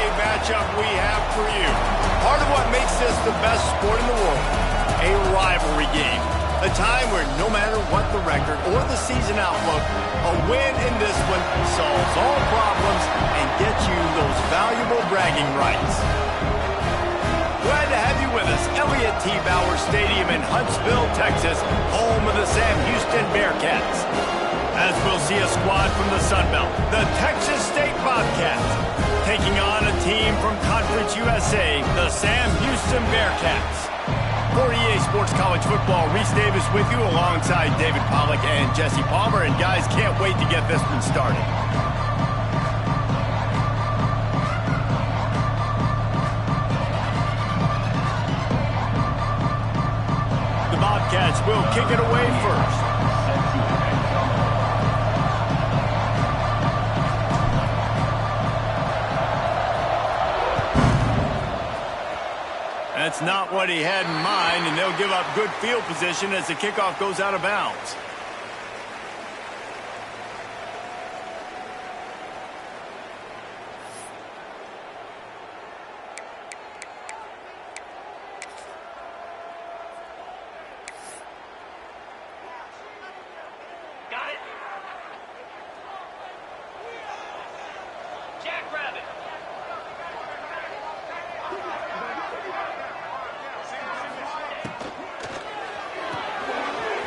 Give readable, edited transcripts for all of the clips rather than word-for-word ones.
great matchup we have for you. Part of what makes this the best sport in the world, a rivalry game. A time where no matter what the record or the season outlook, a win in this one solves all problems and gets you those valuable bragging rights. Glad to have you with us. Elliott T. Bauer Stadium in Huntsville, Texas, home of the Sam Houston Bearcats. As we'll see a squad from the Sun Belt, the Texas State Bobcats, taking on a team from Conference USA, the Sam Houston Bearcats. For EA Sports College Football, Reese Davis with you alongside David Pollack and Jesse Palmer. And guys, can't wait to get this one started. The Bobcats will kick it away first. That's not what he had in mind, and they'll give up good field position as the kickoff goes out of bounds. Got it. Jackrabbit.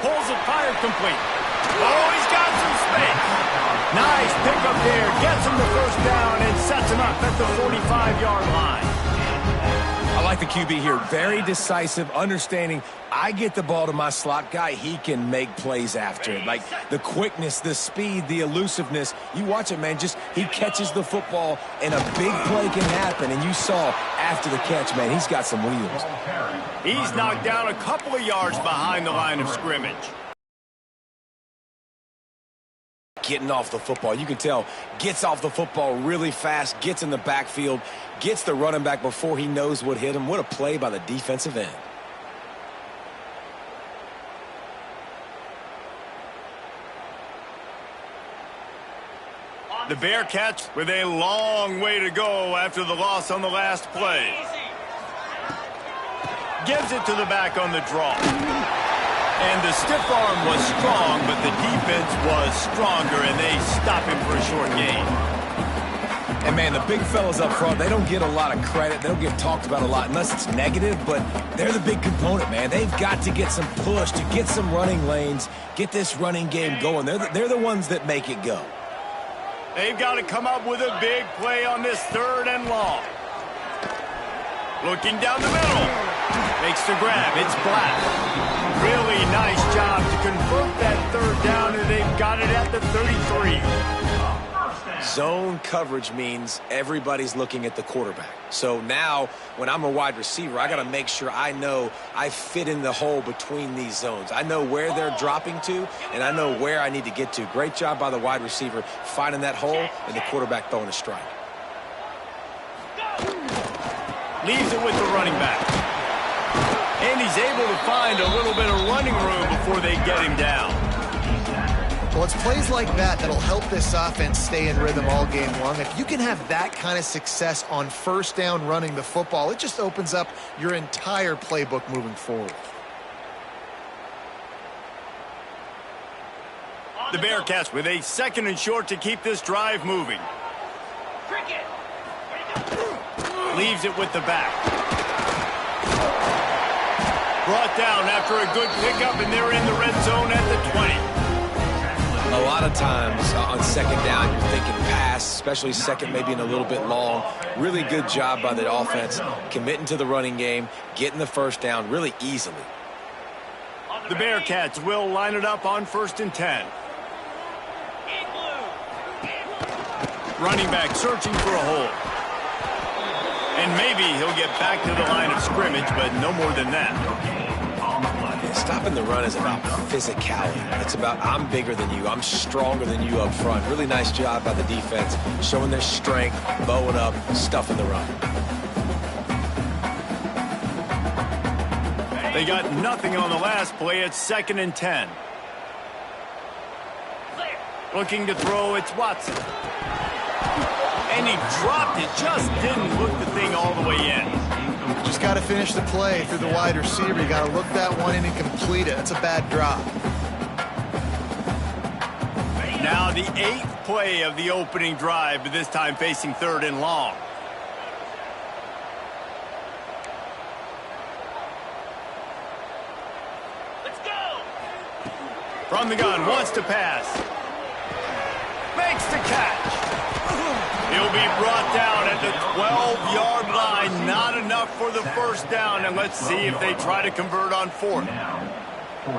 Pulls it, fired complete. Oh, he's got some space. Nice pickup there. Gets him the first down and sets him up at the 45-yard line. I like the QB here. Very decisive, understanding I get the ball to my slot guy, he can make plays after it. Like the quickness, the speed, the elusiveness. You watch it, man. Just he catches the football and a big play can happen. And you saw after the catch, man, he's got some wheels. He's knocked down a couple of yards behind the line of scrimmage. Getting off the football. You can tell, gets off the football really fast, gets in the backfield, gets the running back before he knows what hit him. What a play by the defensive end. The Bearcats with a long way to go after the loss on the last play. Gives it to the back on the draw. And the stiff arm was strong, but the defense was stronger, and they stop him for a short gain. And, man, the big fellas up front, they don't get a lot of credit. They don't get talked about a lot unless it's negative, but they're the big component, man. They've got to get some push, to get some running lanes, get this running game going. They're the ones that make it go. They've got to come up with a big play on this 3rd and long. Looking down the middle. Makes the grab. It's Black. Really nice job to convert that 3rd down, and they've got it at the 33. Zone coverage means everybody's looking at the quarterback. So now, when I'm a wide receiver, I got to make sure I know I fit in the hole between these zones. I know where they're dropping to, and I know where I need to get to. Great job by the wide receiver finding that hole, and the quarterback throwing a strike. Leaves it with the running back. And he's able to find a little bit of running room before they get him down. Well, it's plays like that that'll help this offense stay in rhythm all game long. If you can have that kind of success on 1st down running the football, it just opens up your entire playbook moving forward. The Bearcats with a 2nd and short to keep this drive moving. Leaves it with the back. Brought down after a good pickup, and they're in the red zone at the 20. A lot of times on 2nd down, you're thinking pass, especially 2nd, maybe in a little bit long. Really good job by the offense, committing to the running game, getting the 1st down really easily. The Bearcats will line it up on 1st and 10. Running back searching for a hole. And maybe he'll get back to the line of scrimmage, but no more than that. Stopping the run is about physicality. It's about I'm bigger than you. I'm stronger than you up front. Really nice job by the defense, showing their strength, bowing up, stuffing the run. They got nothing on the last play. It's 2nd and 10. Looking to throw, it's Watson. And he dropped it. Just didn't look the thing all the way in. Just got to finish the play through the wide receiver. You got to look that one in and complete it. That's a bad drop. Now the 8th play of the opening drive, but this time facing 3rd and long. Let's go! From the gun, wants to pass. Makes the catch. He'll be brought down at the 12-yard line. Not enough for the first down, and let's see if they try to convert on 4th.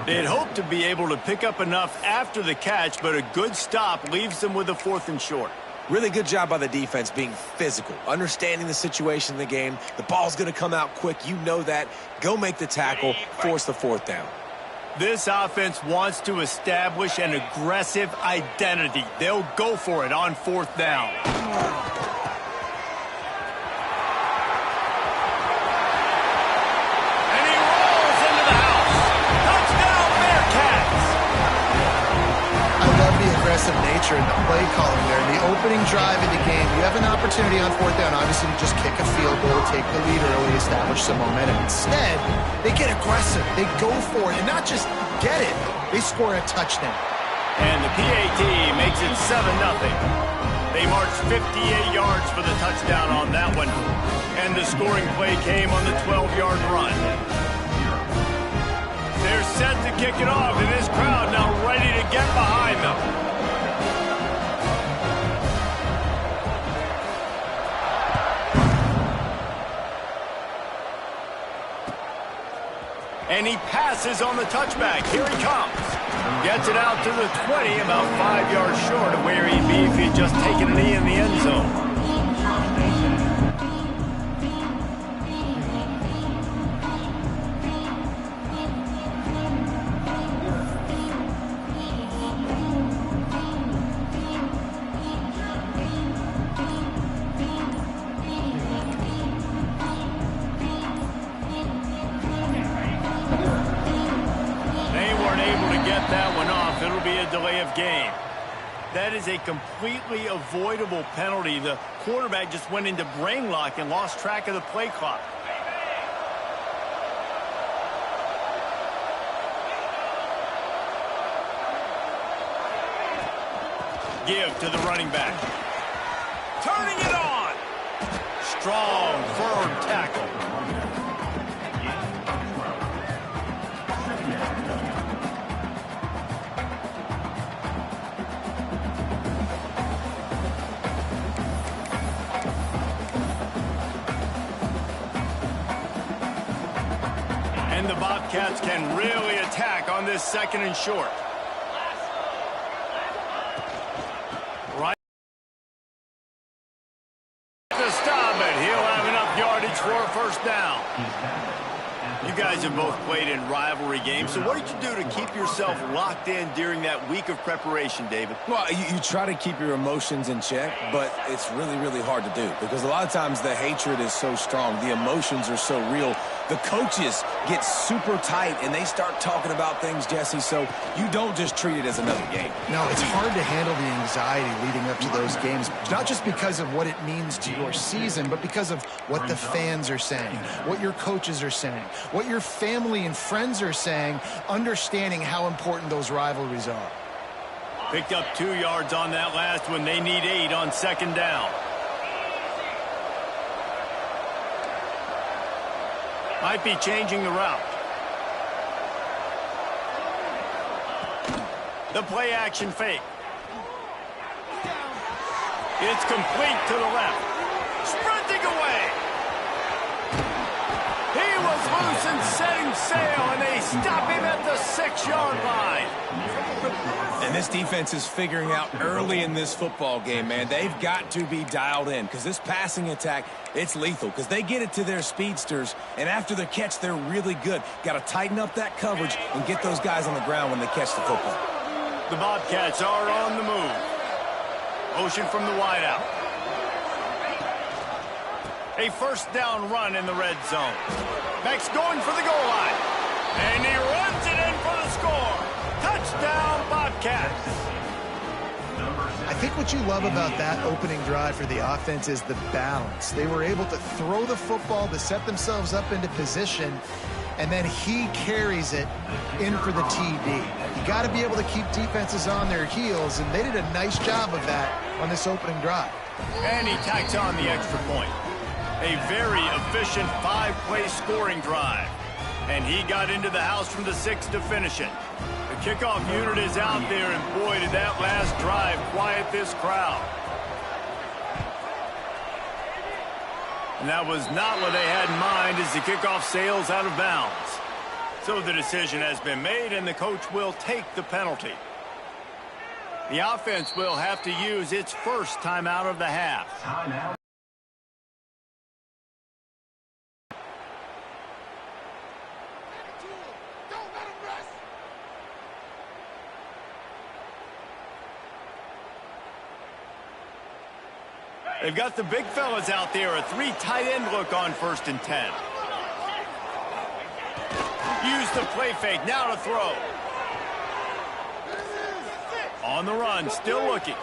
They'd hope to be able to pick up enough after the catch, but a good stop leaves them with a 4th and short. Really good job by the defense being physical, understanding the situation in the game. The ball's going to come out quick. You know that. Go make the tackle, force the 4th down. This offense wants to establish an aggressive identity. They'll go for it on 4th down. Nature in the play calling there. In the opening drive of the game, you have an opportunity on 4th down, obviously, to just kick a field goal, take the lead early, establish some momentum. Instead, they get aggressive. They go for it, and not just get it, they score a touchdown. And the PAT makes it 7-0. They marched 58 yards for the touchdown on that one. And the scoring play came on the 12-yard run. They're set to kick it off, and this crowd now ready to get behind them. And he passes on the touchback. Here he comes. Gets it out to the 20, about 5 yards short of where he'd be if he'd just taken a knee in the end zone. Delay of game. That is a completely avoidable penalty. The quarterback just went into brain lock and lost track of the play clock. Give to the running back. Turning it on. Strong, firm tackle. And the Bobcats can really attack on this 2nd and short. Right to stop it. He'll have enough yardage for a first down. You guys have both played in rivalry games, so what did you do to keep yourself locked in during that week of preparation, David? Well, you try to keep your emotions in check, but it's really, really hard to do because a lot of times the hatred is so strong. The emotions are so real. The coaches get super tight, and they start talking about things, Jesse, so you don't just treat it as another game. No, it's hard to handle the anxiety leading up to those games, not just because of what it means to your season, but because of what the fans are saying, what your coaches are saying, what your family and friends are saying, understanding how important those rivalries are. Picked up 2 yards on that last one. They need 8 on 2nd down. Might be changing the route. The play action fake. It's complete to the left. Sprinting away. He was loose and setting sail, and they stop him at the 6-yard line. And this defense is figuring out early in this football game, man. They've got to be dialed in because this passing attack, it's lethal because they get it to their speedsters, and after the catch, they're really good. Got to tighten up that coverage and get those guys on the ground when they catch the football. The Bobcats are on the move. Motion from the wideout. A first down run in the red zone. Max going for the goal line. And he runs it in for the score. Touchdown, Bobcats. I think what you love about that opening drive for the offense is the balance. They were able to throw the football to set themselves up into position, and then he carries it in for the TD. You got to be able to keep defenses on their heels, and they did a nice job of that on this opening drive. And he tacks on the extra point. A very efficient 5-play scoring drive. And he got into the house from the 6 to finish it. The kickoff unit is out there, and boy, did that last drive quiet this crowd. And that was not what they had in mind as the kickoff sails out of bounds. So the decision has been made, and the coach will take the penalty. The offense will have to use its first timeout of the half. Timeout. They've got the big fellas out there, a 3 tight end look on 1st and 10. Use the play fake, now to throw. On the run, still looking.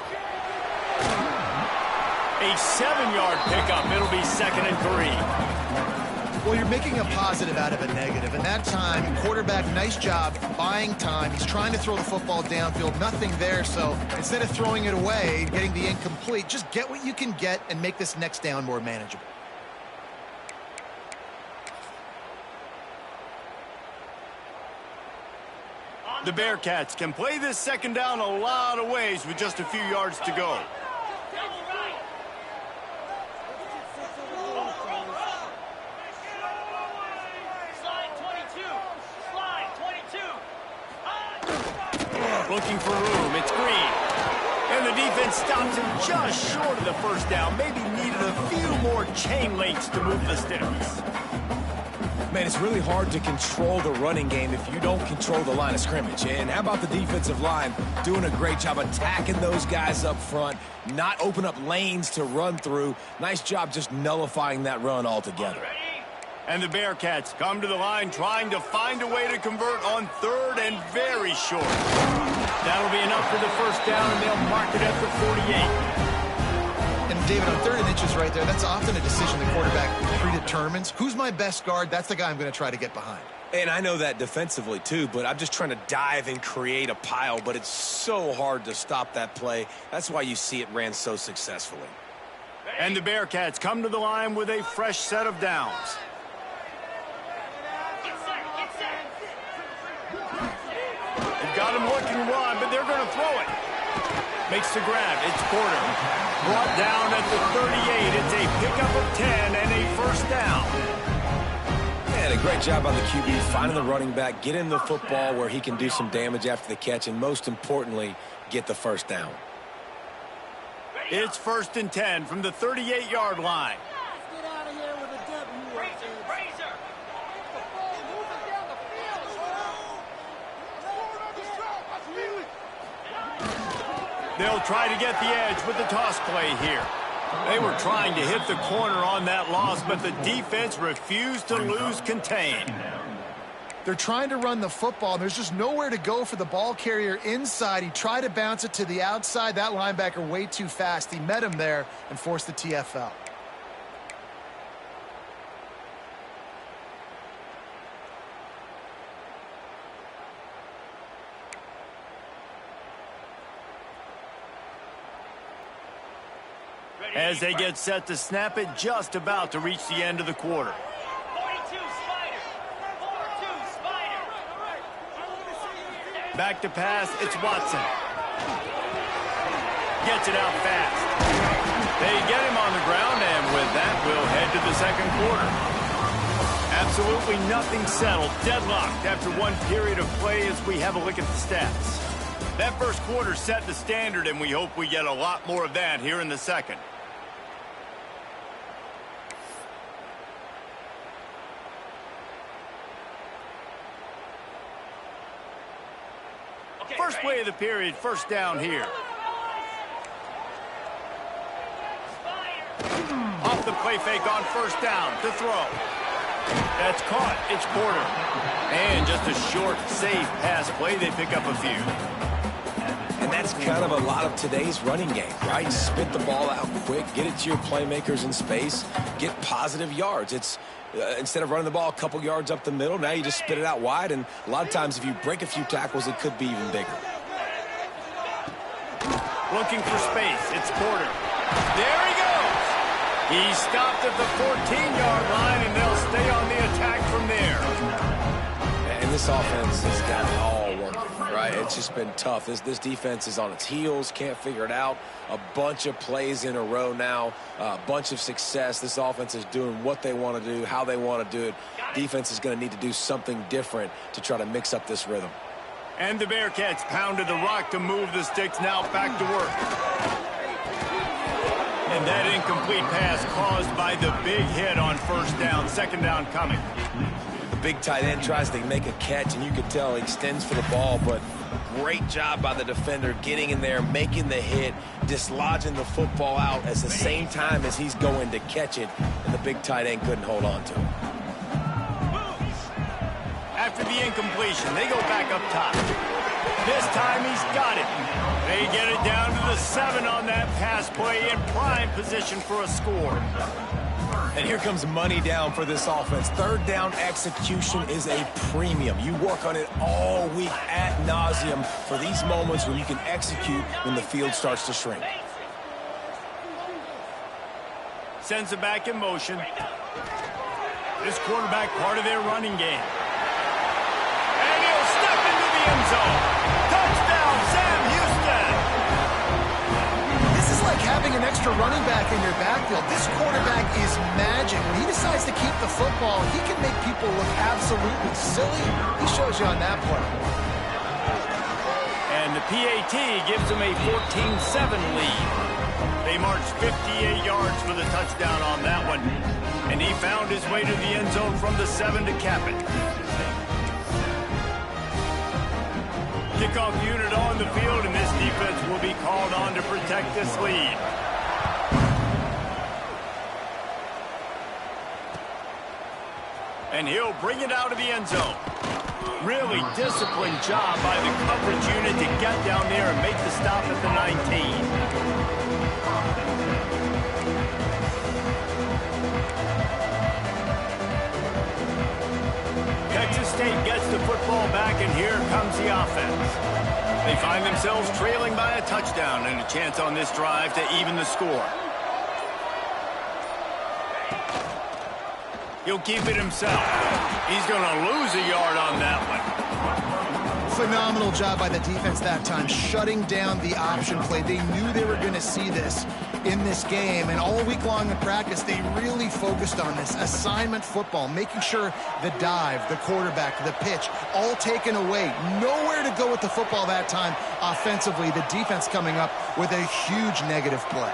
A 7-yard pickup, it'll be 2nd and 3. Well, you're making a positive out of a negative, and that time, quarterback, nice job buying time. He's trying to throw the football downfield, nothing there, so instead of throwing it away and getting the incomplete, just get what you can get and make this next down more manageable. The Bearcats can play this 2nd down a lot of ways with just a few yards to go. Looking for room, it's Green. And the defense stops him just short of the 1st down. Maybe needed a few more chain links to move the sticks. Man, it's really hard to control the running game if you don't control the line of scrimmage. And how about the defensive line doing a great job attacking those guys up front, not open up lanes to run through. Nice job just nullifying that run altogether. And the Bearcats come to the line trying to find a way to convert on 3rd and very short. That'll be enough for the 1st down, and they'll mark it at the 48. And David, on 3rd and inches right there, that's often a decision the quarterback predetermines. Who's my best guard? That's the guy I'm going to try to get behind. And I know that defensively too, but I'm just trying to dive and create a pile, but it's so hard to stop that play. That's why you see it ran so successfully. And the Bearcats come to the line with a fresh set of downs. Got him looking run, but they're going to throw it. Makes the grab. It's Porter. Brought down at the 38. It's a pickup of 10 and a 1st down. And a great job on the QB, finding the running back, getting the football where he can do some damage after the catch, and most importantly, get the 1st down. It's 1st and 10 from the 38-yard line. They'll try to get the edge with the toss play here. They were trying to hit the corner on that loss, but the defense refused to lose contain. They're trying to run the football, and there's just nowhere to go for the ball carrier inside. He tried to bounce it to the outside. That linebacker way too fast. He met him there and forced the TFL. As they get set to snap it, just about to reach the end of the quarter. 42 Spider. 4-2 Spider. Back to pass, it's Watson. Gets it out fast. They get him on the ground, and with that, we'll head to the 2nd quarter. Absolutely nothing settled, deadlocked after one period of play as we have a look at the stats. That 1st quarter set the standard, and we hope we get a lot more of that here in the 2nd. First play of the period, 1st down here. Off the play fake on 1st down to throw. That's caught. It's Porter. And just a short, safe pass play. They pick up a few. And that's kind of a lot of today's running game, right? Spit the ball out quick, get it to your playmakers in space, get positive yards. It's instead of running the ball a couple yards up the middle, now you just spit it out wide, and a lot of times if you break a few tackles, it could be even bigger. Looking for space. It's Porter. There he goes. He stopped at the 14-yard line, and they'll stay on the attack from there. And this offense has got it all working, right? It's just been tough. This defense is on its heels, can't figure it out. A bunch of plays in a row now, a bunch of success. This offense is doing what they want to do, how they want to do it. Defense is going to need to do something different to try to mix up this rhythm. And the Bearcats pounded the rock to move the sticks. Now back to work. And that incomplete pass caused by the big hit on first down. Second down coming. The big tight end tries to make a catch, and you could tell he extends for the ball, but great job by the defender getting in there, making the hit, dislodging the football out at the same time as he's going to catch it, and the big tight end couldn't hold on to it. After the incompletion, they go back up top. This time he's got it. They get it down to the 7 on that pass play in prime position for a score. And here comes money down for this offense. Third down execution is a premium. You work on it all week ad nauseum for these moments when you can execute when the field starts to shrink. Sends it back in motion. This quarterback part of their running game. And he'll step into the end zone. Touchdown, Sam Houston. This is like having an extra running back in your backfield. This quarterback is magic. When he decides to keep the football, he can make people look absolutely silly. He shows you on that play. And the PAT gives them a 14-7 lead. They marched 58 yards for the touchdown on that one. And he found his way to the end zone from the 7 to cap it. Kickoff unit on the field, and this defense will be called on to protect this lead. And he'll bring it out of the end zone. Really disciplined job by the coverage unit to get down there and make the stop at the 19. Texas State gets the football back, and here comes the offense. They find themselves trailing by a touchdown and a chance on this drive to even the score. He'll keep it himself. He's going to lose a yard on that one. Phenomenal job by the defense that time, shutting down the option play. They knew they were going to see this in this game, and all week long in practice, they really focused on this assignment football, making sure the dive, the quarterback, the pitch, all taken away. Nowhere to go with the football that time offensively. The defense coming up with a huge negative play.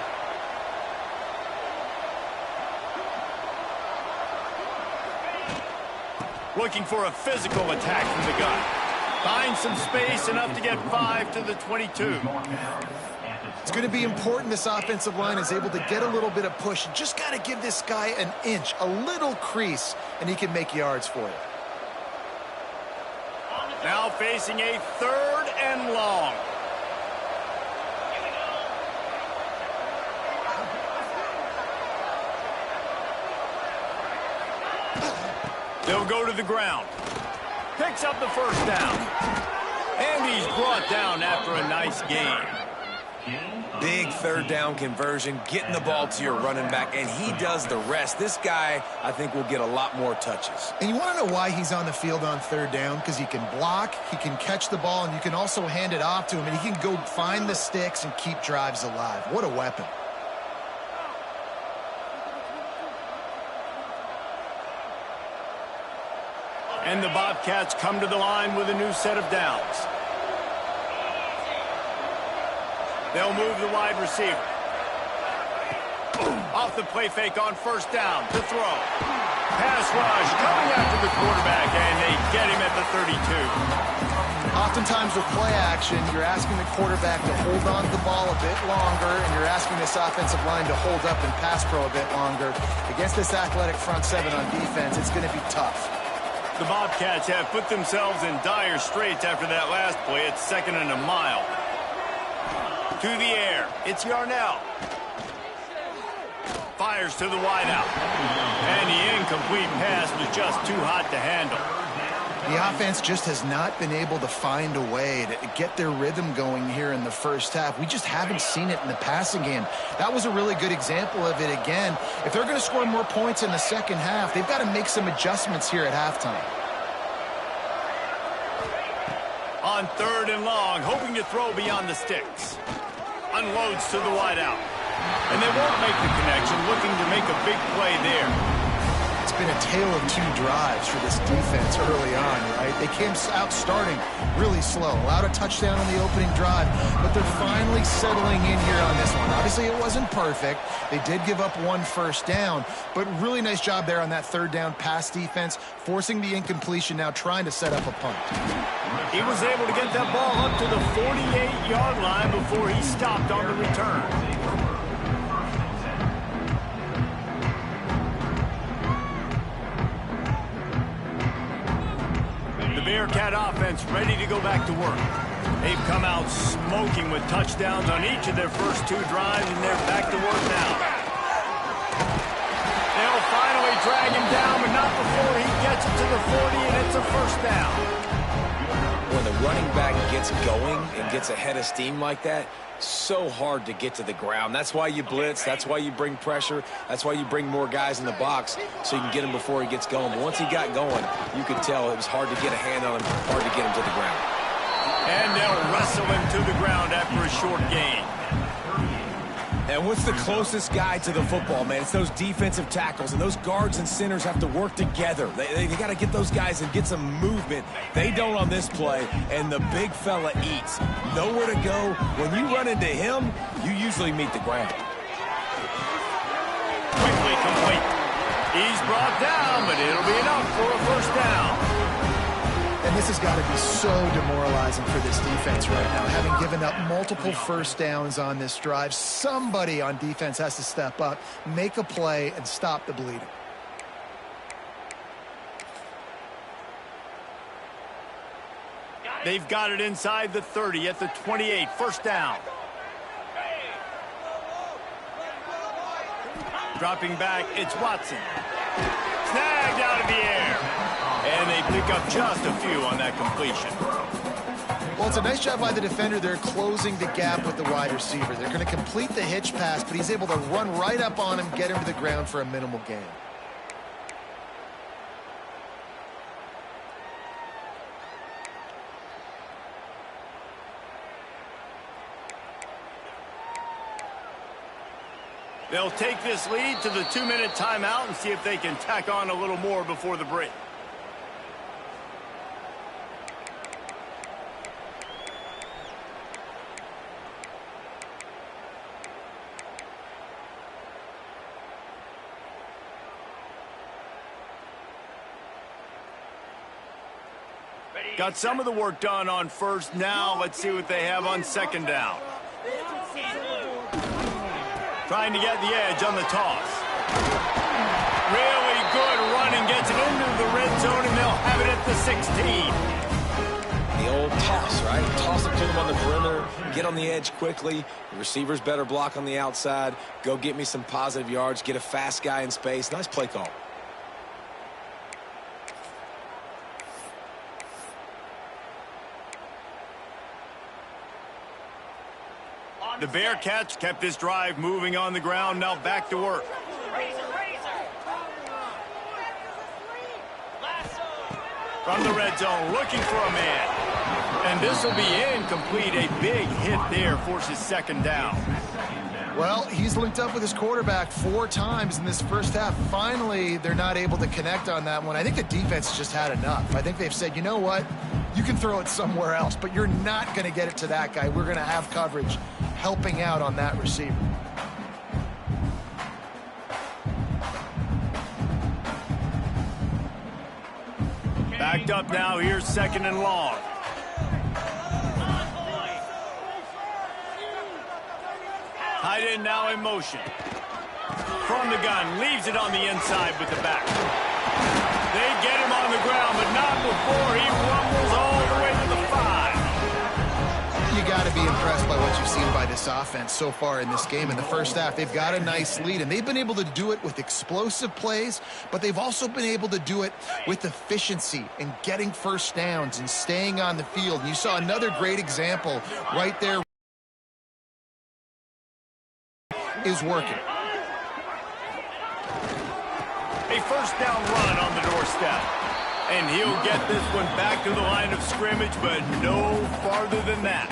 Looking for a physical attack from the gun. Finds some space, enough to get 5 to the 22. It's going to be important this offensive line is able to get a little bit of push. You just got to give this guy an inch, a little crease, and he can make yards for you. Now facing a 3rd and long. They'll go to the ground. Picks up the first down. And he's brought down after a nice game. Big 3rd down conversion, getting the ball to your running back, and he does the rest. This guy, I think, will get a lot more touches. And you want to know why he's on the field on 3rd down? Because he can block, he can catch the ball, and you can also hand it off to him, and he can go find the sticks and keep drives alive. What a weapon. And the Bobcats come to the line with a new set of downs. They'll move the wide receiver. Off the play fake on first down to throw. Pass rush coming after the quarterback, and they get him at the 32. Oftentimes with play action, you're asking the quarterback to hold on to the ball a bit longer, and you're asking this offensive line to hold up and pass pro a bit longer. Against this athletic front 7 on defense, it's going to be tough. The Bobcats have put themselves in dire straits after that last play. It's 2nd and a mile. To the air. It's Yarnell. Fires to the wideout. And the incomplete pass was just too hot to handle. The offense just has not been able to find a way to get their rhythm going here in the first half. We just haven't seen it in the passing game. That was a really good example of it again. If they're going to score more points in the second half, they've got to make some adjustments here at halftime. On 3rd and long, hoping to throw beyond the sticks. Unloads to the wideout. And they won't make the connection, looking to make a big play there. It's been a tale of 2 drives for this defense early on, right? They came out starting really slow, allowed a touchdown on the opening drive, but they're finally settling in here on this one. Obviously, it wasn't perfect. They did give up 1 first down, but really nice job there on that 3rd down pass defense, forcing the incompletion, now trying to set up a punt. He was able to get that ball up to the 48-yard line before he stopped on the return. Bearcat offense ready to go back to work. They've come out smoking with touchdowns on each of their first 2 drives, and they're back to work now. They'll finally drag him down, but not before he gets it to the 40, and it's a first down. When the running back gets going and gets ahead of steam like that, so hard to get to the ground. That's why you blitz. That's why you bring pressure. That's why you bring more guys in the box so you can get him before he gets going. But once he got going, you could tell it was hard to get a hand on him, hard to get him to the ground. And they'll wrestle him to the ground after a short gain. And what's the closest guy to the football, man? It's those defensive tackles, and those guards and centers have to work together. They got to get those guys and get some movement. They don't on this play, and the big fella eats. Nowhere to go. When you run into him, you usually meet the ground. Quickly complete. He's brought down, but it'll be enough for a first down. And this has got to be so demoralizing for this defense right now. Having given up multiple first downs on this drive, somebody on defense has to step up, make a play, and stop the bleeding. They've got it inside the 30 at the 28. First down. Dropping back, it's Watson. Snagged out of the air. And they pick up just a few on that completion. Well, it's a nice job by the defender. They're closing the gap with the wide receiver. They're going to complete the hitch pass, but he's able to run right up on him, get him to the ground for a minimal gain. They'll take this lead to the 2-minute timeout and see if they can tack on a little more before the break. Got some of the work done on first. Now let's see what they have on second down. Trying to get the edge on the toss. Really good running. Gets it into the red zone, and they'll have it at the 16. The old toss, right? Toss it to them on the perimeter. Get on the edge quickly. The receivers better block on the outside. Go get me some positive yards. Get a fast guy in space. Nice play call. The Bearcats kept this drive moving on the ground. Now back to work. From the red zone, looking for a man. And this will be incomplete. A big hit there forces second down. Well, he's linked up with his quarterback 4 times in this first half. Finally, they're not able to connect on that one. I think the defense just had enough. I think they've said, you know what? You can throw it somewhere else, but you're not going to get it to that guy. We're going to have coverage helping out on that receiver. Backed up now. Here's second and long. Tight end now in motion. From the gun, leaves it on the inside with the back. They get him on the ground, but not before he rumbles all the way to the 5. You got to be impressed by what you've seen by this offense so far in this game. In the first half, they've got a nice lead, and they've been able to do it with explosive plays, but they've also been able to do it with efficiency and getting first downs and staying on the field. And you saw another great example right there. Is working. A first down run on the doorstep. And he'll get this one back to the line of scrimmage, but no farther than that.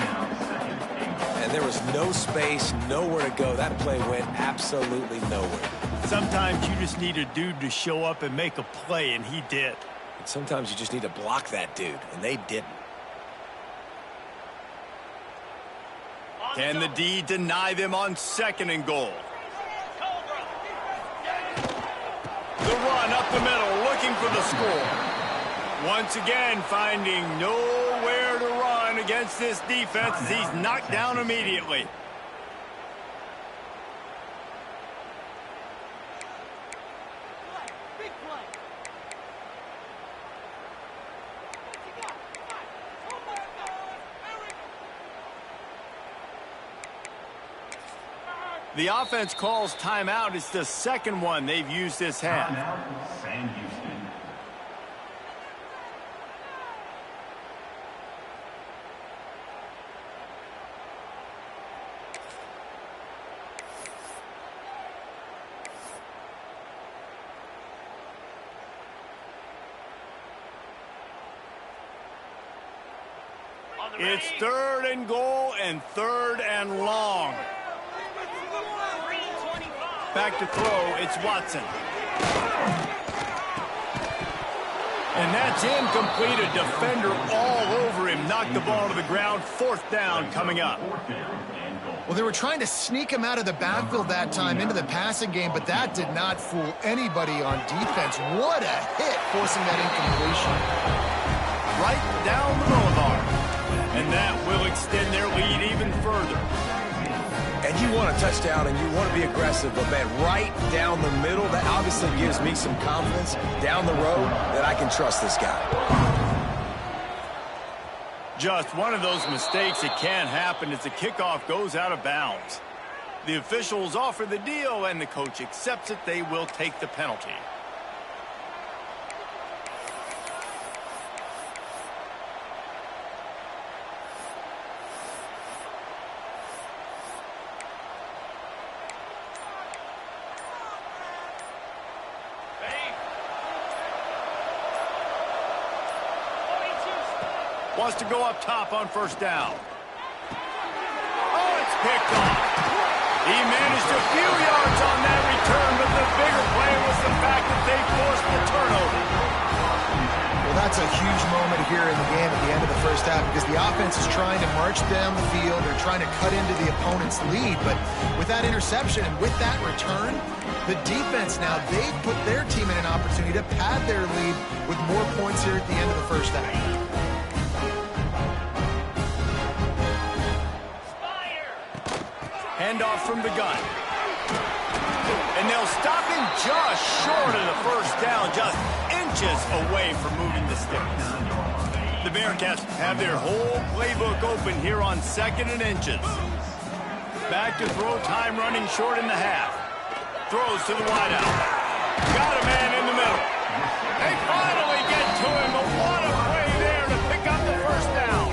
And there was no space, nowhere to go. That play went absolutely nowhere. Sometimes you just need a dude to show up and make a play, and he did. And sometimes you just need to block that dude, and they didn't. Can the D deny them on 2nd and goal? The run up the middle, looking for the score. Once again, finding nowhere to run against this defense as he's knocked down immediately. The offense calls timeout. It's the second one they've used this half. It's 3rd and goal and 3rd and long. Back to throw, it's Watson. And that's incomplete. A defender all over him. Knocked the ball to the ground. 4th down coming up. Well, they were trying to sneak him out of the backfield that time into the passing game, but that did not fool anybody on defense. What a hit, forcing that incompletion. Right down the boulevard. And that will extend their lead even further. And you want a touchdown and you want to be aggressive, but man, right down the middle, that obviously gives me some confidence down the road that I can trust this guy. Just one of those mistakes that can happen as the kickoff goes out of bounds. The officials offer the deal and the coach accepts it. They will take the penalty. Wants to go up top on 1st down. Oh, it's picked off. He managed a few yards on that return, but the bigger play was the fact that they forced the turnover. Well, that's a huge moment here in the game at the end of the first half because the offense is trying to march down the field. They're trying to cut into the opponent's lead, but with that interception and with that return, the defense now, they've put their team in an opportunity to pad their lead with more points here at the end of the first half. Handoff from the gun. And they'll stop him just short of the 1st down, just inches away from moving the sticks. The Bearcats have their whole playbook open here on 2nd and inches. Back to throw, time running short in the half. Throws to the wideout. Got a man in the middle. They finally get to him, but what a play there to pick up the 1st down.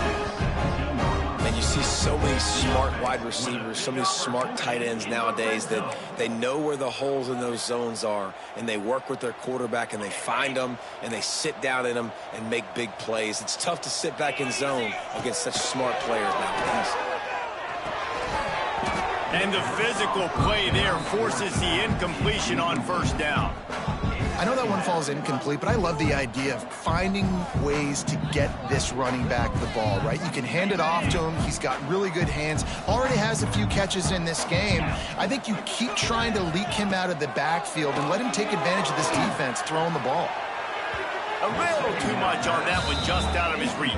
And you see so many smart wide receivers, so many smart tight ends nowadays that they know where the holes in those zones are, and they work with their quarterback, and they find them, and they sit down in them and make big plays. It's tough to sit back in zone against such smart players nowadays. And the physical play there forces the incompletion on 1st down. I know that one falls incomplete, but I love the idea of finding ways to get this running back the ball, right? You can hand it off to him. He's got really good hands. Already has a few catches in this game. I think you keep trying to leak him out of the backfield and let him take advantage of this defense throwing the ball. A little too much on that one, just out of his reach.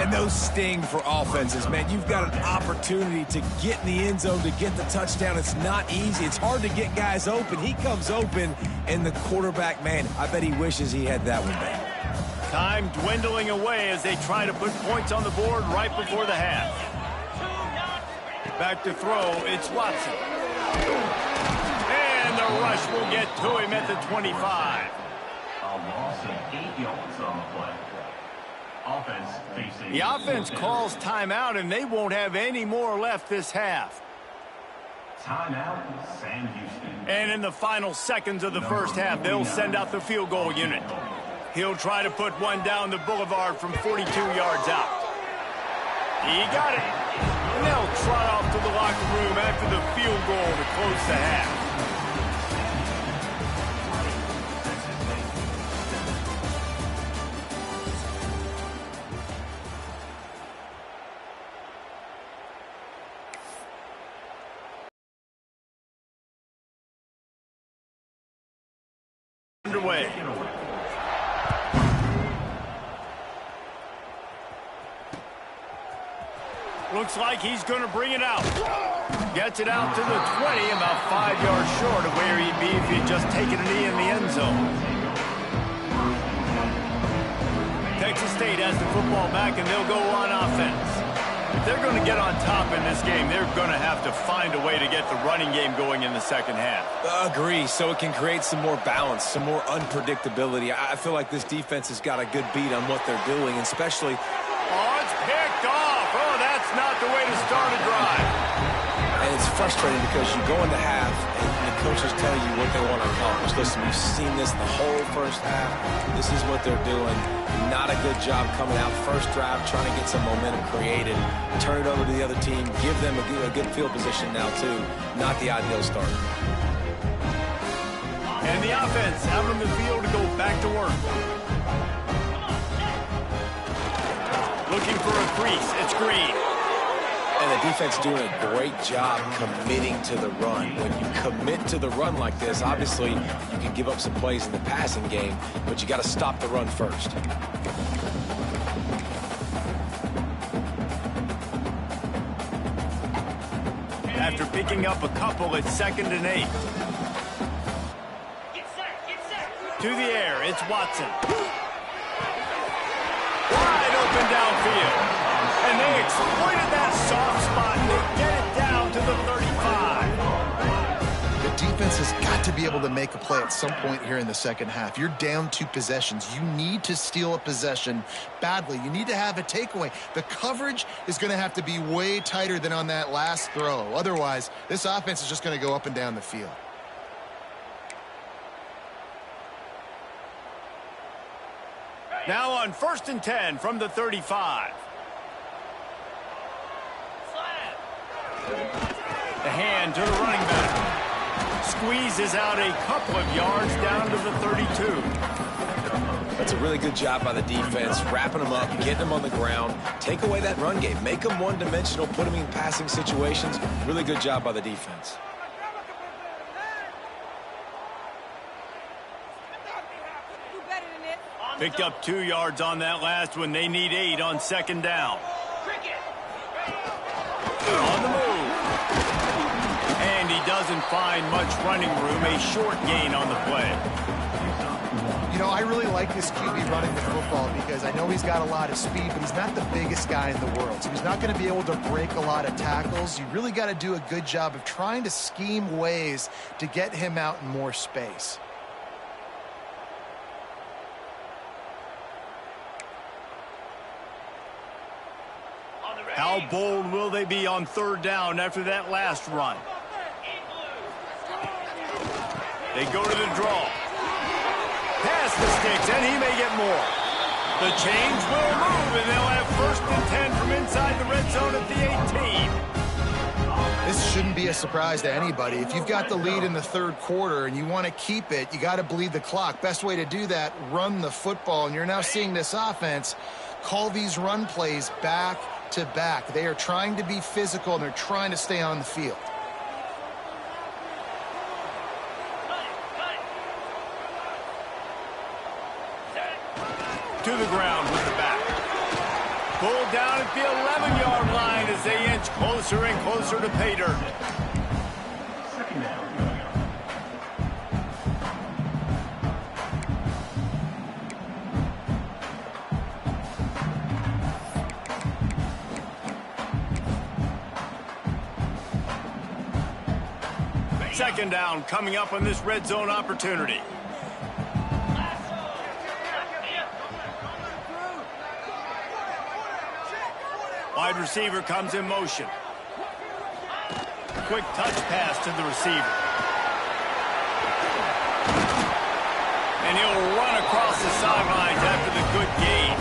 And those sting for offenses, man. You've got an opportunity to get in the end zone, to get the touchdown. It's not easy. It's hard to get guys open. He comes open, and the quarterback, man, I bet he wishes he had that one back. Time dwindling away as they try to put points on the board right before the half. Back to throw, it's Watson. And the rush will get to him at the 25. A loss of 8 yards on the play. Offense facing the offense calls timeout, and they won't have any more left this half. Timeout, Sam Houston. And in the final seconds of the first half, they'll send out the field goal unit. He'll try to put one down the boulevard from 42 yards out. He got it. And they'll trot off to the locker room after the field goal to close the half. Underway. Looks like he's going to bring it out. Gets it out to the 20, about 5 yards short of where he'd be if he'd just taken a knee in the end zone. Texas State has the football back, and they'll go on offense. If they're going to get on top in this game, they're going to have to find a way to get the running game going in the second half. Agree, so it can create some more balance, some more unpredictability. I feel like this defense has got a good beat on what they're doing, especially... Oh, it's picked off. Oh, that's not the way to start a drive. And it's frustrating because you go into half and the coaches tell you what they want to accomplish. Listen, we've seen this the whole first half. This is what they're doing. Not a good job coming out first drive, trying to get some momentum created. Turn it over to the other team. Give them a good field position now, too. Not the ideal start. And the offense out on the field to go back to work. Looking for a crease. It's Green. And the defense doing a great job committing to the run. When you commit to the run like this, obviously you can give up some plays in the passing game, but you got to stop the run first. After picking up a couple, it's 2nd and 8. To the air, it's Watson. Wide open downfield. And they exploited that soft spot, and they get it down to the 35. The defense has got to be able to make a play at some point here in the second half. You're down 2 possessions. You need to steal a possession badly. You need to have a takeaway. The coverage is going to have to be way tighter than on that last throw. Otherwise, this offense is just going to go up and down the field. Now on 1st and 10 from the 35. The hand to the running back. Squeezes out a couple of yards down to the 32. That's a really good job by the defense, wrapping them up, getting them on the ground, take away that run game, make them one-dimensional, put them in passing situations. Really good job by the defense. Picked up 2 yards on that last one. They need 8 on 2nd down. On the move. And he doesn't find much running room. A short gain on the play. You know, I really like this QB running the football because I know he's got a lot of speed, but he's not the biggest guy in the world. So he's not going to be able to break a lot of tackles. You really got to do a good job of trying to scheme ways to get him out in more space. How bold will they be on 3rd down after that last run? They go to the draw. Pass the sticks, and he may get more. The chains will move, and they'll have 1st and 10 from inside the red zone at the 18. This shouldn't be a surprise to anybody. If you've got the lead in the 3rd quarter and you want to keep it, you got to bleed the clock. Best way to do that, run the football. And you're now seeing this offense call these run plays back to back. They are trying to be physical, and they're trying to stay on the field. To the ground with the back. Pulled down at the 11-yard line as they inch closer and closer to pay dirt. 2nd down. Second down coming up on this red zone opportunity. Wide receiver comes in motion. Quick touch pass to the receiver. And he'll run across the sidelines after the good gain.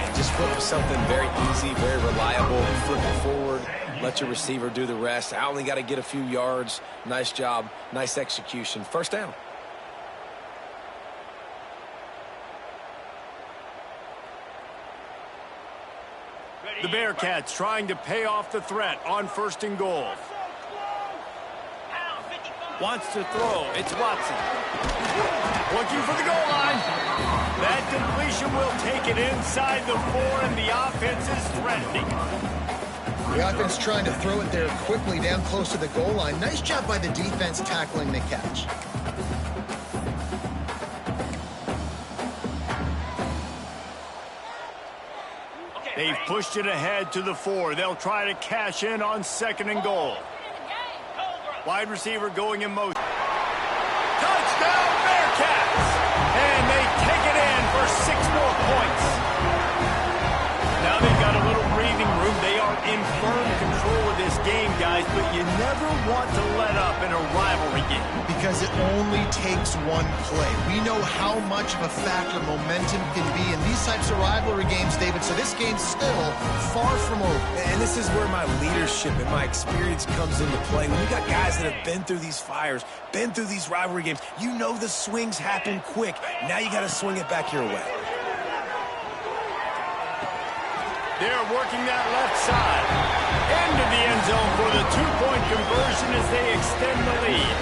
And just flip something very easy, very reliable. Flip it forward. Let your receiver do the rest. I only got to get a few yards. Nice job. Nice execution. First down. The Bearcats trying to pay off the threat on 1st and goal. Wants to throw. It's Watson. Looking for the goal line. That completion will take it inside the 4, and the offense is threatening. The offense trying to throw it there quickly down close to the goal line. Nice job by the defense tackling the catch. They've pushed it ahead to the 4. They'll try to cash in on 2nd and goal. Wide receiver going in motion. Touchdown Bearcats! And they take it in for 6 more points. Now they've got a little breathing room. They are in firm control of this game, guys, but you never want to let up in a rivalry game. Because it only takes one play. We know how much of a factor momentum can be in these types of rivalry games, David, so this game's still far from over. And this is where my leadership and my experience comes into play. When you got guys that have been through these fires, been through these rivalry games, you know the swings happen quick. Now you got to swing it back your way. They're working that left side. Into the end zone for the 2-point conversion as they extend the lead.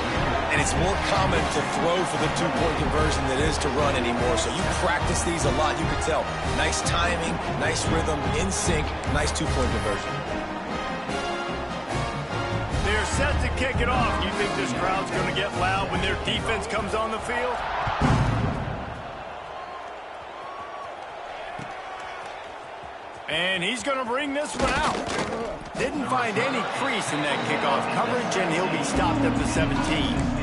And it's more common to throw for the 2-point conversion than it is to run anymore. So you practice these a lot. You can tell. Nice timing, nice rhythm, in sync, nice 2-point conversion. They're set to kick it off. You think this crowd's going to get loud when their defense comes on the field? And he's going to bring this one out. Didn't find any crease in that kickoff coverage, and he'll be stopped at the 17.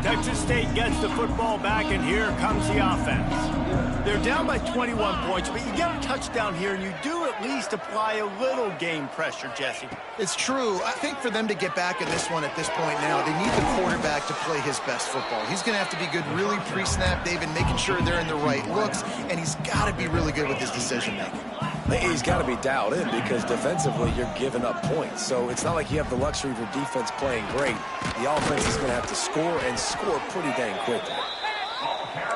Texas State gets the football back, and here comes the offense. They're down by 21 points, but you get a touchdown here, and you do at least apply a little game pressure, Jesse. It's true. I think for them to get back in this one at this point now, they need the quarterback to play his best football. He's going to have to be good really pre-snap, David, making sure they're in the right looks, and he's got to be really good with his decision-making. He's got to be dialed in because defensively you're giving up points. So it's not like you have the luxury of your defense playing great. The offense is going to have to score and score pretty dang quickly.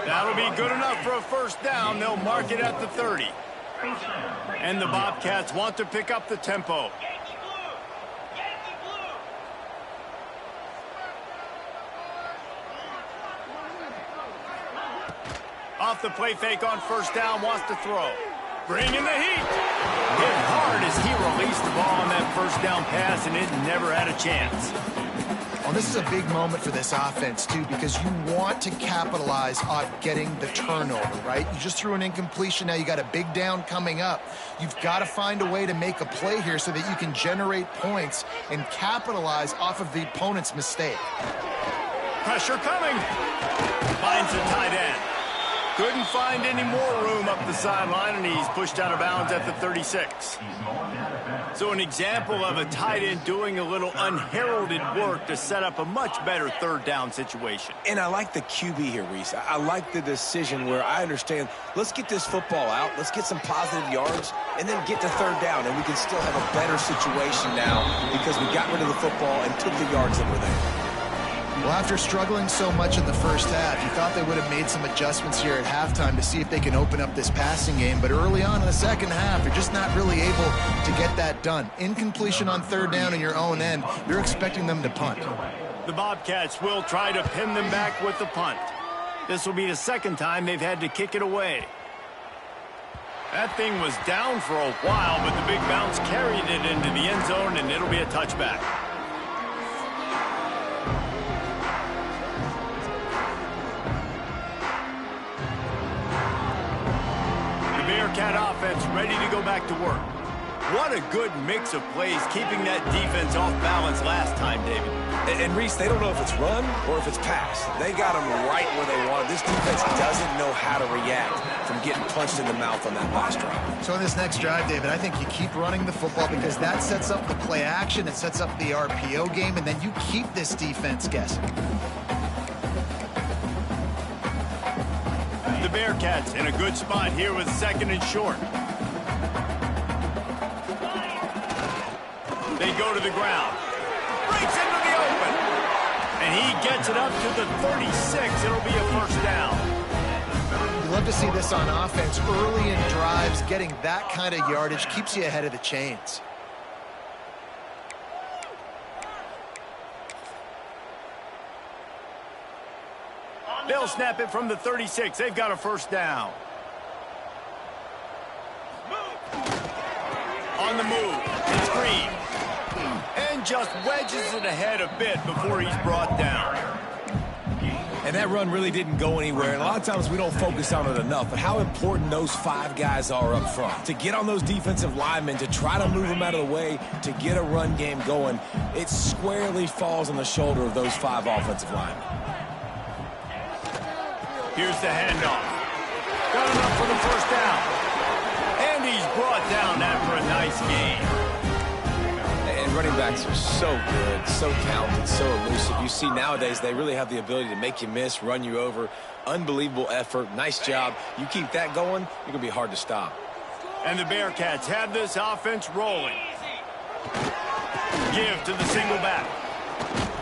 That'll be good enough for a first down. They'll mark it at the 30. And the Bobcats want to pick up the tempo. Off the play fake on first down, wants to throw. Bring in the heat. Hit hard as he released the ball on that first down pass, and it never had a chance. Well, this is a big moment for this offense, too, because you want to capitalize on getting the turnover, right? You just threw an incompletion. Now you got a big down coming up. You've got to find a way to make a play here so that you can generate points and capitalize off of the opponent's mistake. Pressure coming. Finds the tight end. Couldn't find any more room up the sideline, and he's pushed out of bounds at the 36. So an example of a tight end doing a little unheralded work to set up a much better third down situation. And I like the QB here, Reese. I like the decision where I understand, let's get this football out, let's get some positive yards, and then get to third down, and we can still have a better situation now because we got rid of the football and took the yards that were there. Well, after struggling so much in the first half, you thought they would have made some adjustments here at halftime to see if they can open up this passing game. But early on in the second half, they're just not really able to get that done. Incompletion on third down in your own end, you're expecting them to punt. The Bobcats will try to pin them back with the punt. This will be the second time they've had to kick it away. That thing was down for a while, but the big bounce carried it into the end zone, and it'll be a touchback. Bearcat offense ready to go back to work. What a good mix of plays, keeping that defense off balance last time, David. And Reese, they don't know if it's run or if it's pass. They got them right where they want it. This defense doesn't know how to react from getting punched in the mouth on that last drive. So in this next drive, David, I think you keep running the football because that sets up the play action, it sets up the RPO game, and then you keep this defense guessing. The Bearcats in a good spot here with 2nd and short. They go to the ground. Breaks into the open. And he gets it up to the 36. It'll be a first down. You love to see this on offense. Early in drives, getting that kind of yardage keeps you ahead of the chains. They'll snap it from the 36. They've got a first down. On the move. It's Green. And just wedges it ahead a bit before he's brought down. And that run really didn't go anywhere. And a lot of times we don't focus on it enough, but how important those 5 guys are up front. To get on those defensive linemen, to try to move them out of the way, to get a run game going, it squarely falls on the shoulder of those 5 offensive linemen. Here's the handoff. Got enough for the first down. And he's brought down after a nice game. And running backs are so good, so talented, so elusive. You see nowadays they really have the ability to make you miss, run you over. Unbelievable effort. Nice job. You keep that going, you're going to be hard to stop. And the Bearcats have this offense rolling. Give to the single back.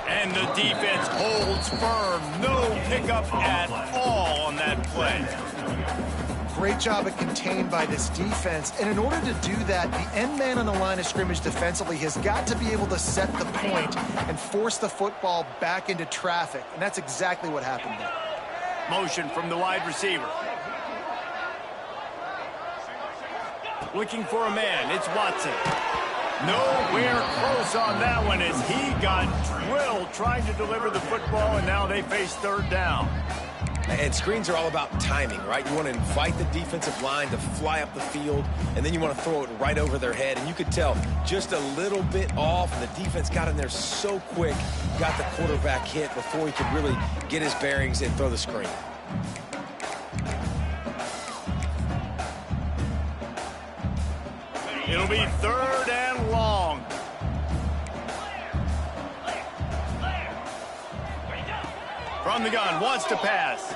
And the defense holds firm. No pickup at all on that play. Great job at contained by this defense. And in order to do that, the end man on the line of scrimmage defensively has got to be able to set the point and force the football back into traffic. And that's exactly what happened there. Motion from the wide receiver. Looking for a man. It's Watson. Nowhere close on that one as he got drilled trying to deliver the football, and now they face 3rd down. And screens are all about timing, right? You want to invite the defensive line to fly up the field, and then you want to throw it right over their head. And you could tell just a little bit off, and the defense got in there so quick, got the quarterback hit before he could really get his bearings and throw the screen. It'll be 3rd and long. From the gun, wants to pass.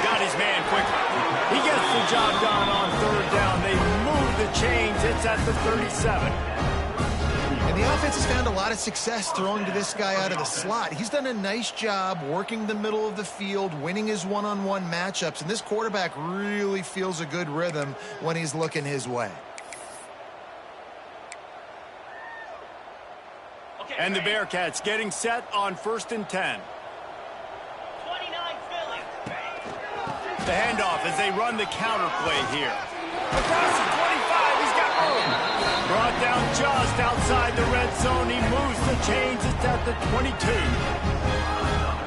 Got his man quickly. He gets the job done on 3rd down. They move the chains. It's at the 37. And the offense has found a lot of success throwing to this guy out of the slot. He's done a nice job working the middle of the field, winning his one-on-one matchups, and this quarterback really feels a good rhythm when he's looking his way. And the Bearcats getting set on 1st and 10. The handoff as they run the counter play here. Across the 25, he's got room. Brought down just outside the red zone. He moves the chains. It's at the 22.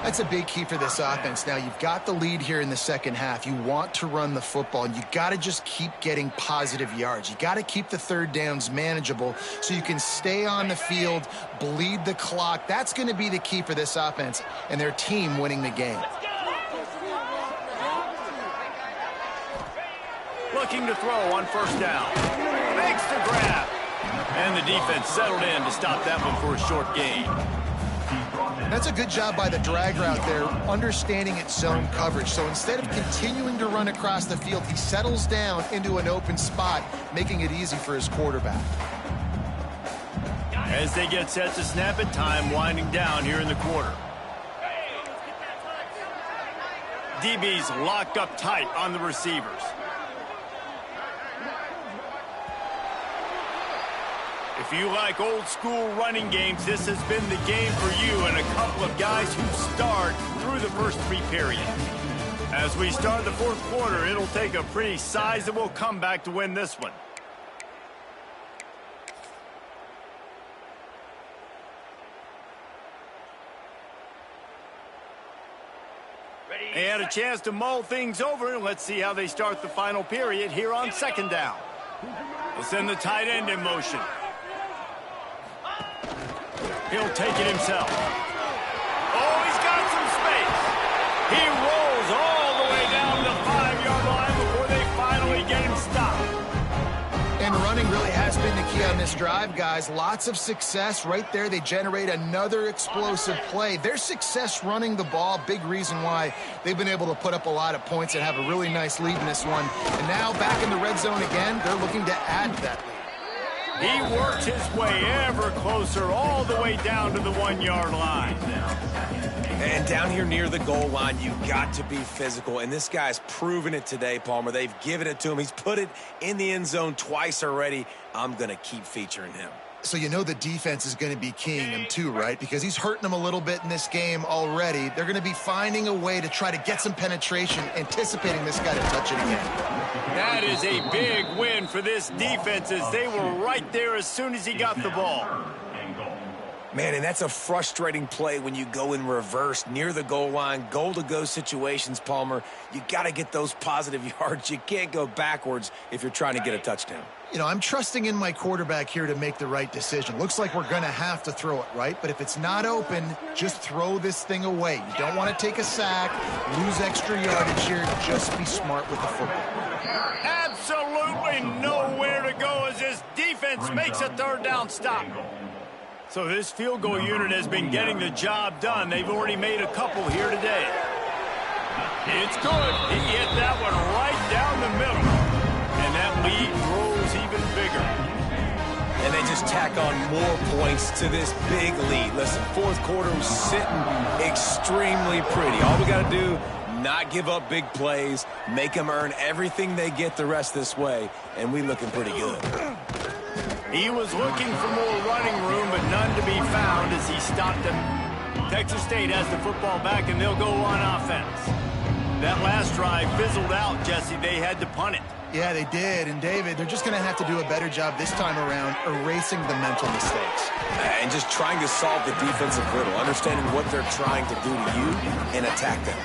That's a big key for this offense. Now, you've got the lead here in the second half. You want to run the football, and you got to just keep getting positive yards. You got to keep the 3rd downs manageable so you can stay on the field, bleed the clock. That's going to be the key for this offense and their team winning the game. Looking to throw on 1st down. Makes the grab. And the defense settled in to stop that one for a short gain. That's a good job by the drag route there, understanding its zone coverage. So instead of continuing to run across the field, he settles down into an open spot, making it easy for his quarterback. As they get set to snap it, time winding down here in the quarter. DB's locked up tight on the receivers. If you like old school running games, this has been the game for you and a couple of guys who start through the first 3 periods. As we start the 4th quarter, it'll take a pretty sizable comeback to win this one. They had a chance to mull things over. Let's see how they start the final period here on 2nd down. They'll send the tight end in motion. He'll take it himself. Oh, he's got some space. He rolls all the way down the 5-yard line before they finally get him stopped. And running really has been the key on this drive, guys. Lots of success right there. They generate another explosive play. Their success running the ball, big reason why they've been able to put up a lot of points and have a really nice lead in this one. And now back in the red zone again, they're looking to add to that lead. He works his way ever closer all the way down to the 1-yard line. And down here near the goal line, you got to be physical. And this guy's proven it today, Palmer. They've given it to him. He's put it in the end zone twice already. I'm going to keep featuring him. So you know the defense is going to be keying him too, right? Because he's hurting them a little bit in this game already. They're going to be finding a way to try to get some penetration, anticipating this guy to touch it again. That is a big win for this defense as they were right there as soon as he got the ball. Man, and that's a frustrating play when you go in reverse near the goal line, goal-to-go situations, Palmer. You got to get those positive yards. You can't go backwards if you're trying to get a touchdown. You know, I'm trusting in my quarterback here to make the right decision. Looks like we're going to have to throw it, right? But if it's not open, just throw this thing away. You don't want to take a sack, lose extra yardage here. Just be smart with the football. Absolutely nowhere to go as this defense makes a third down stop. So this field goal unit has been getting the job done. They've already made a couple here today. It's good. He hit that one right down the middle. And that lead grows even bigger. And they just tack on more points to this big lead. Listen, fourth quarter was sitting extremely pretty. All we got to do, not give up big plays, make them earn everything they get the rest this way, and we looking pretty good. He was looking for more running room, but none to be found as he stopped him. Texas State has the football back, and they'll go on offense. That last drive fizzled out, Jesse. They had to punt it. Yeah, they did. And, David, they're just going to have to do a better job this time around erasing the mental mistakes. And just trying to solve the defensive riddle, understanding what they're trying to do to you and attack them.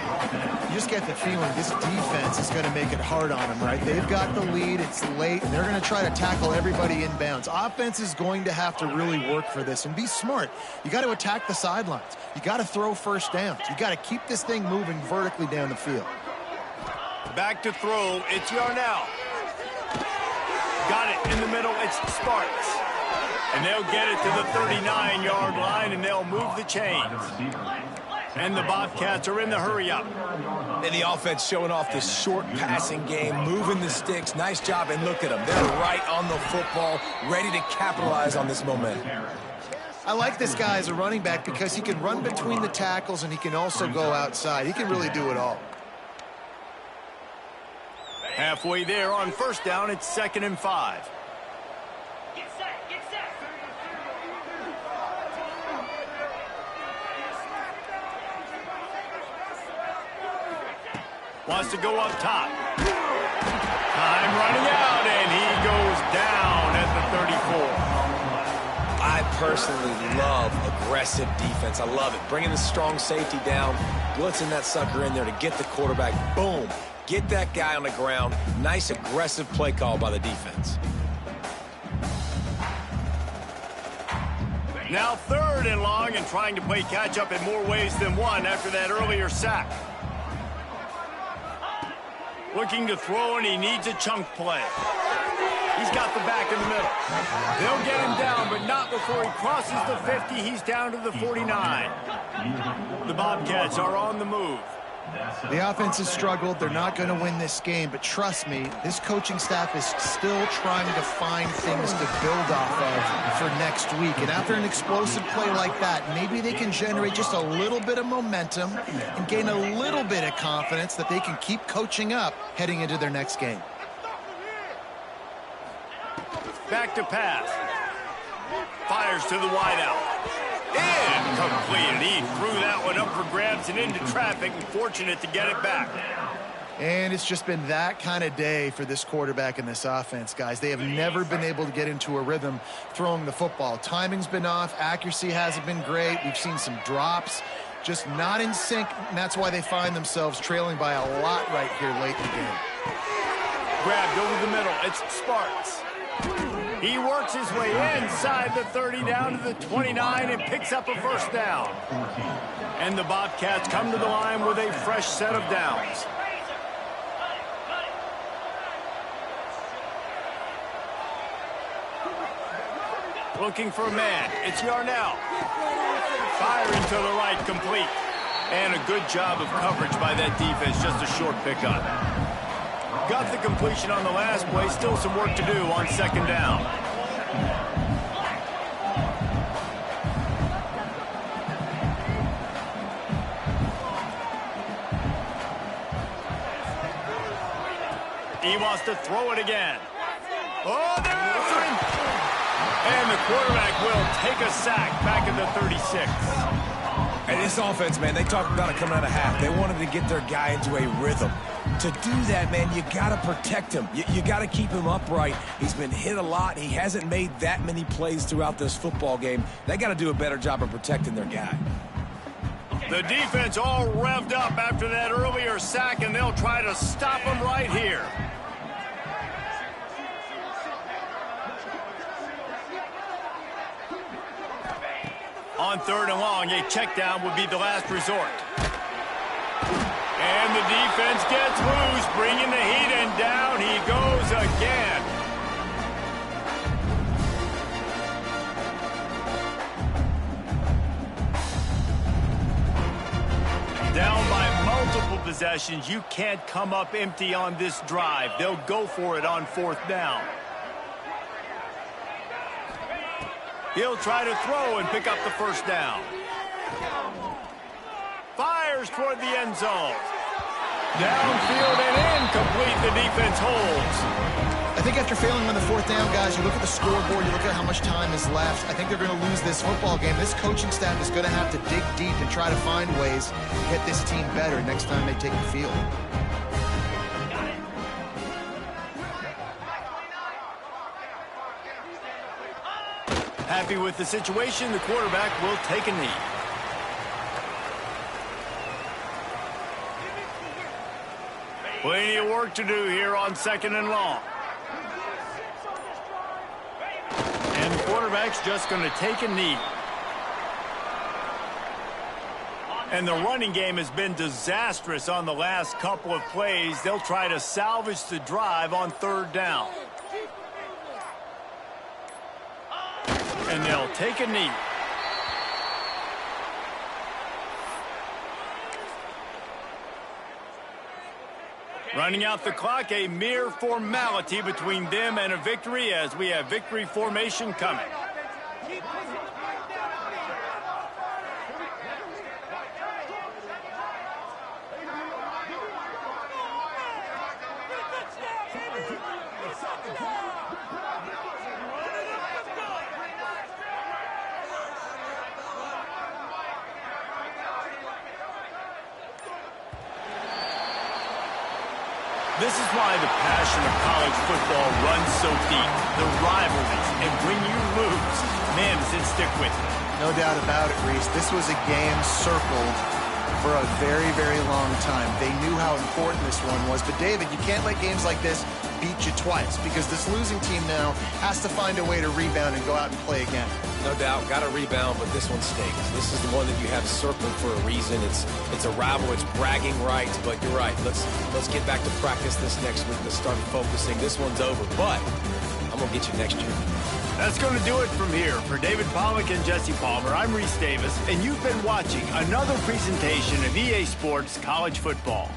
You just get the feeling this defense is going to make it hard on them, right? They've got the lead. It's late, and they're going to try to tackle everybody inbounds. Offense is going to have to really work for this and be smart. You got to attack the sidelines. You got to throw first downs. You got to keep this thing moving vertically down the field. Back to throw. It's Yarnell. Got it in the middle. It's Sparks. And they'll get it to the 39-yard line, and they'll move the chains. And the Bobcats are in the hurry-up. And the offense showing off this short passing game, moving the sticks. Nice job, and look at them. They're right on the football, ready to capitalize on this momentum. I like this guy as a running back because he can run between the tackles, and he can also go outside. He can really do it all. Halfway there on first down, it's 2nd and 5. Get set, get set. Wants to go up top. Time running out, and he goes down at the 34. I personally love aggressive defense. I love it. Bringing the strong safety down, blitzing that sucker in there to get the quarterback. Boom. Get that guy on the ground. Nice aggressive play call by the defense. Now 3rd and long, and trying to play catch-up in more ways than one after that earlier sack. Looking to throw, and he needs a chunk play. He's got the back in the middle. They'll get him down, but not before he crosses the 50. He's down to the 49. The Bobcats are on the move. The offense has struggled. They're not going to win this game, but trust me, this coaching staff is still trying to find things to build off of for next week. And after an explosive play like that, maybe they can generate just a little bit of momentum and gain a little bit of confidence that they can keep coaching up heading into their next game. Back to pass. Fires to the wideout. Incomplete. He threw that one up for grabs and into traffic, and fortunate to get it back. And it's just been that kind of day for this quarterback and this offense, guys. They have never been able to get into a rhythm throwing the football. Timing's been off. Accuracy hasn't been great. We've seen some drops. Just not in sync, and that's why they find themselves trailing by a lot right here late in the game. Grabbed over the middle. It's Sparks. He works his way inside the 30 down to the 29 and picks up a first down. And the Bobcats come to the line with a fresh set of downs. Looking for a man. It's Yarnell. Firing to the right, complete. And a good job of coverage by that defense, just a short pickup. Got the completion on the last play, still some work to do on second down. He wants to throw it again. Oh, they're after him! And the quarterback will take a sack back at the 36. And this offense, man, they talked about it coming out of half. They wanted to get their guy into a rhythm. To do that, man, you got to protect him. You got to keep him upright. He's been hit a lot. He hasn't made that many plays throughout this football game. They got to do a better job of protecting their guy. The defense all revved up after that earlier sack, and they'll try to stop him right here. On third and long, a check down would be the last resort. And the defense gets loose, bringing the heat, and down he goes again. Down by multiple possessions, you can't come up empty on this drive. They'll go for it on fourth down. He'll try to throw and pick up the first down. Fires toward the end zone. Downfield and incomplete. The defense holds. I think after failing on the fourth down, guys, you look at the scoreboard, you look at how much time is left. I think they're going to lose this football game. This coaching staff is going to have to dig deep and try to find ways to get this team better next time they take the field. Happy with the situation, the quarterback will take a knee. Plenty of work to do here on second and long. And the quarterback's just going to take a knee. And the running game has been disastrous on the last couple of plays. They'll try to salvage the drive on third down. And they'll take a knee. Running out the clock, a mere formality between them and a victory as we have victory formation coming. This is why the passion of college football runs so deep. The rivalries, and when you lose, man, does it stick with you. No doubt about it, Reese. This was a game circled for a very, very long time. They knew how important this one was. But, David, you can't let games like this beat you twice because this losing team now has to find a way to rebound and go out and play again. No doubt, got to rebound, but this one stinks. This is the one that you have circled for a reason. It's a rival, it's bragging rights, but you're right. Let's get back to practice this next week. Let's start focusing. This one's over, but I'm going to get you next year. That's going to do it from here. For David Pollack and Jesse Palmer, I'm Reese Davis, and you've been watching another presentation of EA Sports College Football.